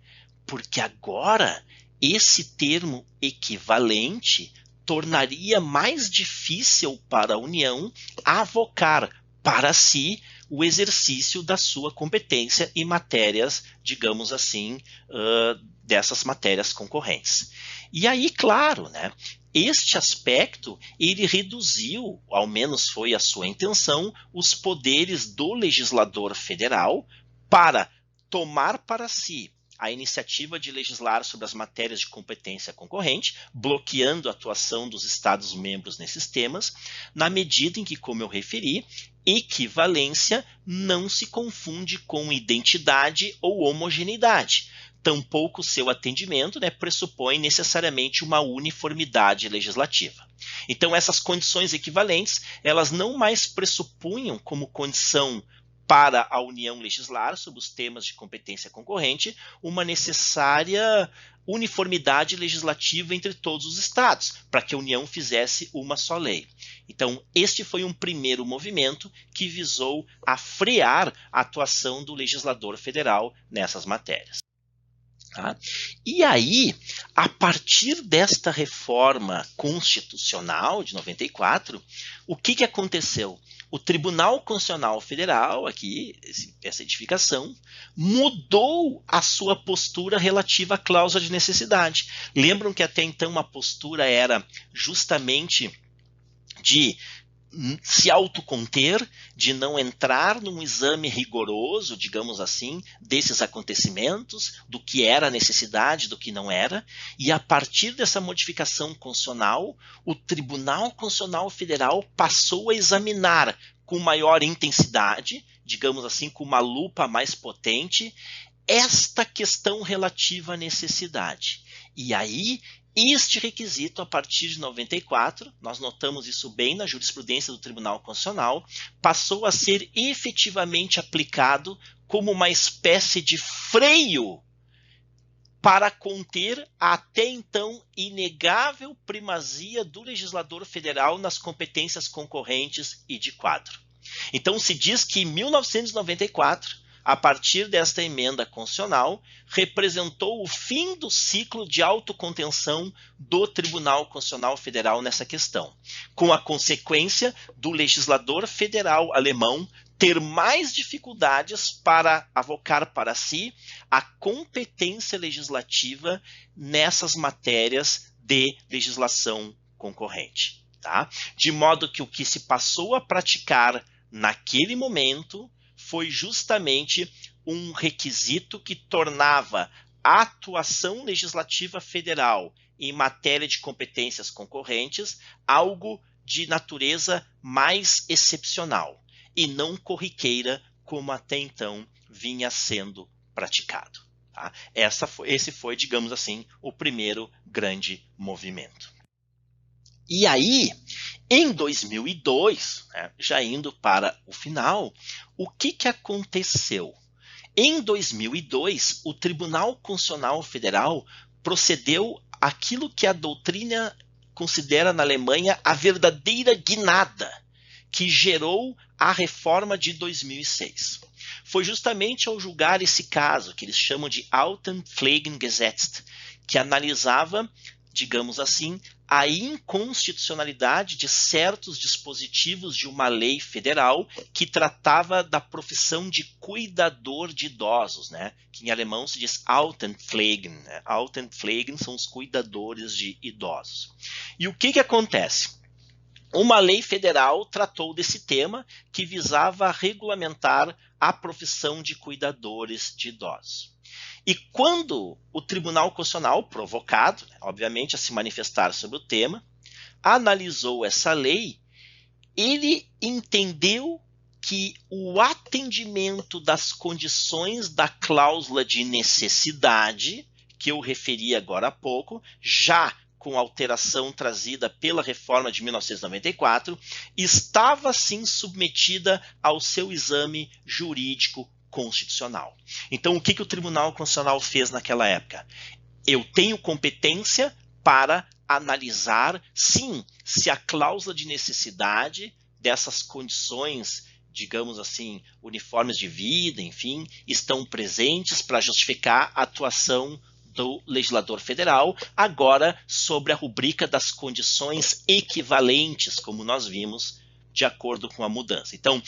Speaker 2: Porque agora esse termo equivalente tornaria mais difícil para a União avocar para si o exercício da sua competência em matérias, digamos assim, dessas matérias concorrentes. E aí, claro, né, este aspecto ele reduziu, ao menos foi a sua intenção, os poderes do legislador federal para tomar para si a iniciativa de legislar sobre as matérias de competência concorrente, bloqueando a atuação dos Estados-membros nesses temas, na medida em que, como eu referi, equivalência não se confunde com identidade ou homogeneidade. Tampouco seu atendimento, né, pressupõe necessariamente uma uniformidade legislativa. Então, essas condições equivalentes, elas não mais pressupunham como condição para a União legislar sobre os temas de competência concorrente uma necessária uniformidade legislativa entre todos os estados, para que a União fizesse uma só lei. Então, este foi um primeiro movimento que visou a frear a atuação do legislador federal nessas matérias. Tá? E aí, a partir desta reforma constitucional de 94, o que aconteceu? O Tribunal Constitucional Federal, aqui, essa edificação, mudou a sua postura relativa à cláusula de necessidade. Lembram que até então a postura era justamente de se autoconter, de não entrar num exame rigoroso, digamos assim, desses acontecimentos, do que era a necessidade, do que não era, e a partir dessa modificação constitucional, o Tribunal Constitucional Federal passou a examinar com maior intensidade, digamos assim, com uma lupa mais potente, esta questão relativa à necessidade. E aí, este requisito, a partir de 94, nós notamos isso bem na jurisprudência do Tribunal Constitucional, passou a ser efetivamente aplicado como uma espécie de freio para conter a até então inegável primazia do legislador federal nas competências concorrentes e de quadro. Então se diz que em 1994, a partir desta emenda constitucional, representou o fim do ciclo de autocontenção do Tribunal Constitucional Federal nessa questão, com a consequência do legislador federal alemão ter mais dificuldades para avocar para si a competência legislativa nessas matérias de legislação concorrente. Tá? De modo que o que se passou a praticar naquele momento foi justamente um requisito que tornava a atuação legislativa federal em matéria de competências concorrentes algo de natureza mais excepcional e não corriqueira como até então vinha sendo praticado. Tá? Esse foi, digamos assim, o primeiro grande movimento. E aí, em 2002, né, já indo para o final, o que aconteceu? Em 2002, o Tribunal Constitucional Federal procedeu aquilo que a doutrina considera na Alemanha a verdadeira guinada que gerou a reforma de 2006. Foi justamente ao julgar esse caso, que eles chamam de Altenpflegengesetz, que analisava, digamos assim, a inconstitucionalidade de certos dispositivos de uma lei federal que tratava da profissão de cuidador de idosos, né? Que em alemão se diz Altenpflegen. Né? Altenpflegen são os cuidadores de idosos. E o que acontece? Uma lei federal tratou desse tema que visava regulamentar a profissão de cuidadores de idosos. E quando o Tribunal Constitucional, provocado, obviamente, a se manifestar sobre o tema, analisou essa lei, ele entendeu que o atendimento das condições da cláusula de necessidade, que eu referi agora há pouco, já com a alteração trazida pela reforma de 1994, estava sim submetida ao seu exame jurídico constitucional. Então, o que o Tribunal Constitucional fez naquela época? Eu tenho competência para analisar, sim, se a cláusula de necessidade dessas condições, digamos assim, uniformes de vida, enfim, estão presentes para justificar a atuação do legislador federal, agora sobre a rubrica das condições equivalentes, como nós vimos, de acordo com a mudança. Então,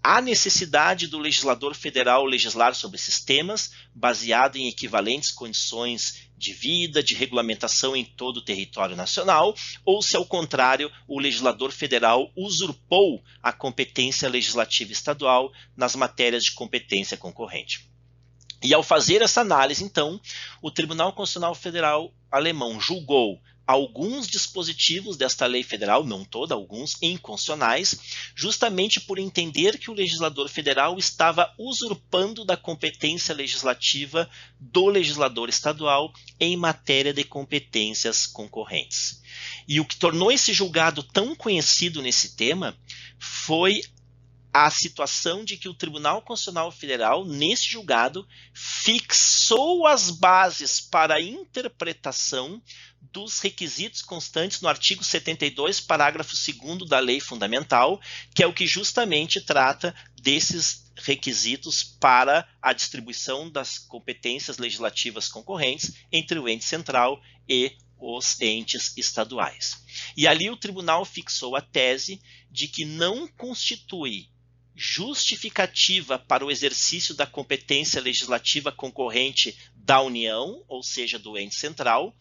Speaker 2: há necessidade do legislador federal legislar sobre esses temas, baseado em equivalentes condições de vida, de regulamentação em todo o território nacional, ou se, ao contrário, o legislador federal usurpou a competência legislativa estadual nas matérias de competência concorrente. E ao fazer essa análise, então, o Tribunal Constitucional Federal alemão julgou alguns dispositivos desta lei federal, não toda, alguns, inconstitucionais, justamente por entender que o legislador federal estava usurpando da competência legislativa do legislador estadual em matéria de competências concorrentes. E o que tornou esse julgado tão conhecido nesse tema foi a situação de que o Tribunal Constitucional Federal, nesse julgado, fixou as bases para a interpretação dos requisitos constantes no artigo 72, parágrafo 2º da Lei Fundamental, que é o que justamente trata desses requisitos para a distribuição das competências legislativas concorrentes entre o ente central e os entes estaduais. E ali o tribunal fixou a tese de que não constitui justificativa para o exercício da competência legislativa concorrente da União, ou seja, do ente central,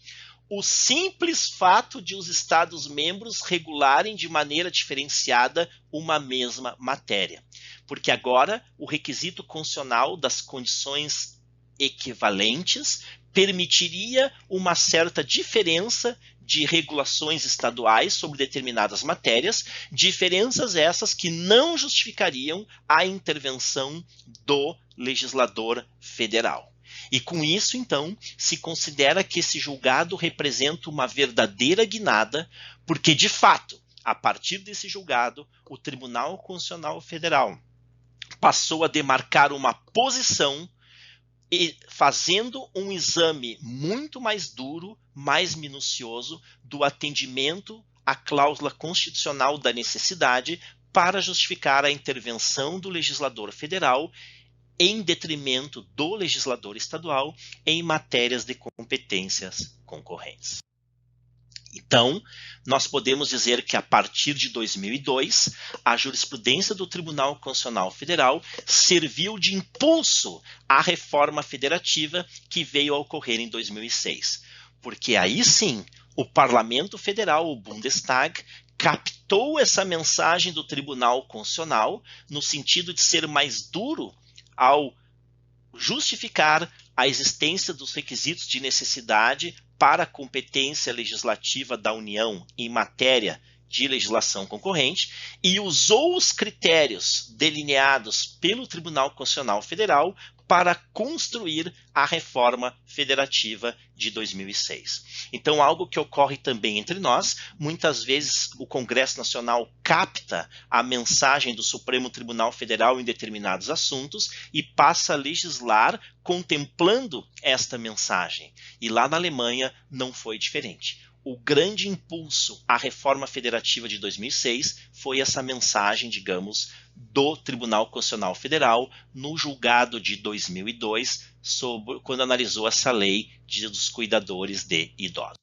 Speaker 2: o simples fato de os Estados-membros regularem de maneira diferenciada uma mesma matéria. Porque agora o requisito constitucional das condições equivalentes permitiria uma certa diferença de regulações estaduais sobre determinadas matérias, diferenças essas que não justificariam a intervenção do legislador federal. E com isso, então, se considera que esse julgado representa uma verdadeira guinada, porque, de fato, a partir desse julgado, o Tribunal Constitucional Federal passou a demarcar uma posição e fazendo um exame muito mais duro, mais minucioso do atendimento à cláusula constitucional da necessidade para justificar a intervenção do legislador federal em detrimento do legislador estadual em matérias de competências concorrentes. Então, nós podemos dizer que a partir de 2002, a jurisprudência do Tribunal Constitucional Federal serviu de impulso à reforma federativa que veio a ocorrer em 2006. Porque aí sim, o Parlamento Federal, o Bundestag, captou essa mensagem do Tribunal Constitucional no sentido de ser mais duro ao justificar a existência dos requisitos de necessidade para a competência legislativa da União em matéria de legislação concorrente e usou os critérios delineados pelo Tribunal Constitucional Federal para construir a reforma federativa de 2006. Então, algo que ocorre também entre nós, muitas vezes o Congresso Nacional capta a mensagem do Supremo Tribunal Federal em determinados assuntos e passa a legislar contemplando esta mensagem. E lá na Alemanha não foi diferente. O grande impulso à reforma federativa de 2006 foi essa mensagem, digamos, do Tribunal Constitucional Federal no julgado de 2002, quando analisou essa lei dos cuidadores de idosos.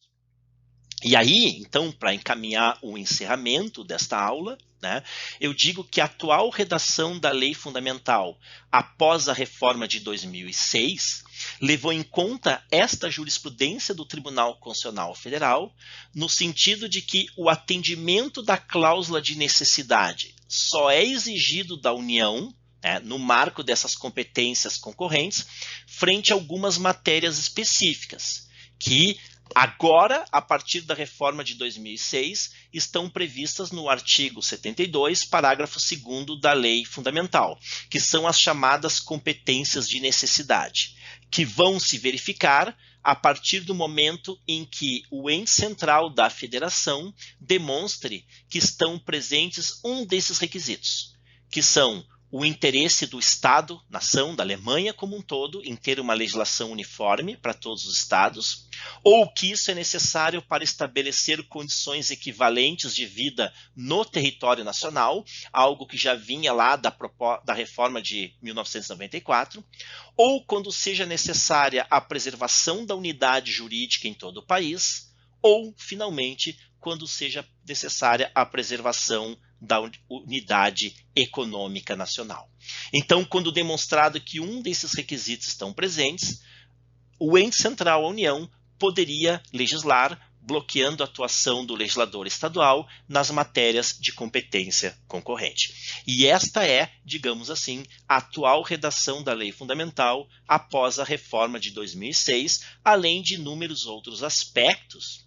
Speaker 2: E aí, então, para encaminhar o encerramento desta aula, né, eu digo que a atual redação da Lei Fundamental após a reforma de 2006 levou em conta esta jurisprudência do Tribunal Constitucional Federal, no sentido de que o atendimento da cláusula de necessidade só é exigido da União, né, no marco dessas competências concorrentes, frente a algumas matérias específicas, que agora, a partir da reforma de 2006, estão previstas no artigo 72, parágrafo 2º da Lei Fundamental, que são as chamadas competências de necessidade, que vão se verificar a partir do momento em que o ente central da federação demonstre que estão presentes um desses requisitos, que são o interesse do Estado, nação, da Alemanha como um todo, em ter uma legislação uniforme para todos os estados, ou que isso é necessário para estabelecer condições equivalentes de vida no território nacional, algo que já vinha lá da reforma de 1994, ou quando seja necessária a preservação da unidade jurídica em todo o país, ou, finalmente, quando seja necessária a preservação da unidade econômica nacional. Então, quando demonstrado que um desses requisitos estão presentes, o ente central, a União, poderia legislar, bloqueando a atuação do legislador estadual nas matérias de competência concorrente. E esta é, digamos assim, a atual redação da Lei Fundamental após a reforma de 2006, além de inúmeros outros aspectos,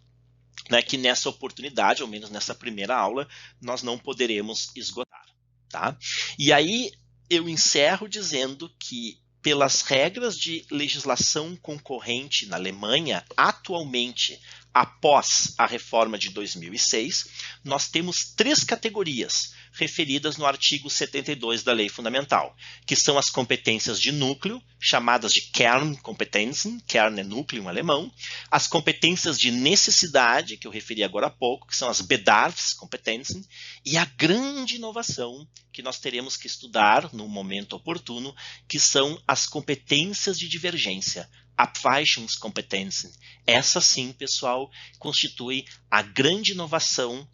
Speaker 2: né, que nessa oportunidade, ou menos nessa primeira aula, nós não poderemos esgotar. Tá? E aí eu encerro dizendo que, pelas regras de legislação concorrente na Alemanha, atualmente, após a reforma de 2006, nós temos 3 categorias referidas no artigo 72 da Lei Fundamental, que são as competências de núcleo, chamadas de Kernkompetenzen, Kern é núcleo em alemão, as competências de necessidade, que eu referi agora há pouco, que são as Bedarfskompetenzen, e a grande inovação que nós teremos que estudar no momento oportuno, que são as competências de divergência, Abweichungskompetenzen. Essa sim, pessoal, constitui a grande inovação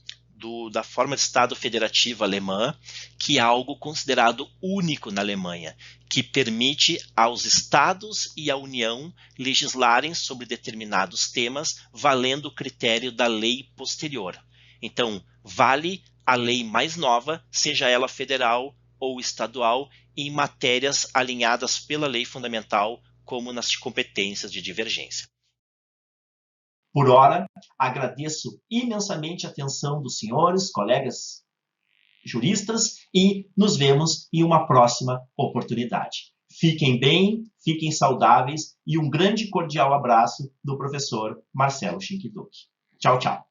Speaker 2: da forma de Estado federativa alemã, que é algo considerado único na Alemanha, que permite aos Estados e à União legislarem sobre determinados temas, valendo o critério da lei posterior. Então, vale a lei mais nova, seja ela federal ou estadual, em matérias alinhadas pela lei fundamental, como nas competências de divergência.
Speaker 1: Por hora, agradeço imensamente a atenção dos senhores, colegas juristas, e nos vemos em uma próxima oportunidade. Fiquem bem, fiquem saudáveis e um grande e cordial abraço do professor Marcelo Schinkduck. Tchau, tchau.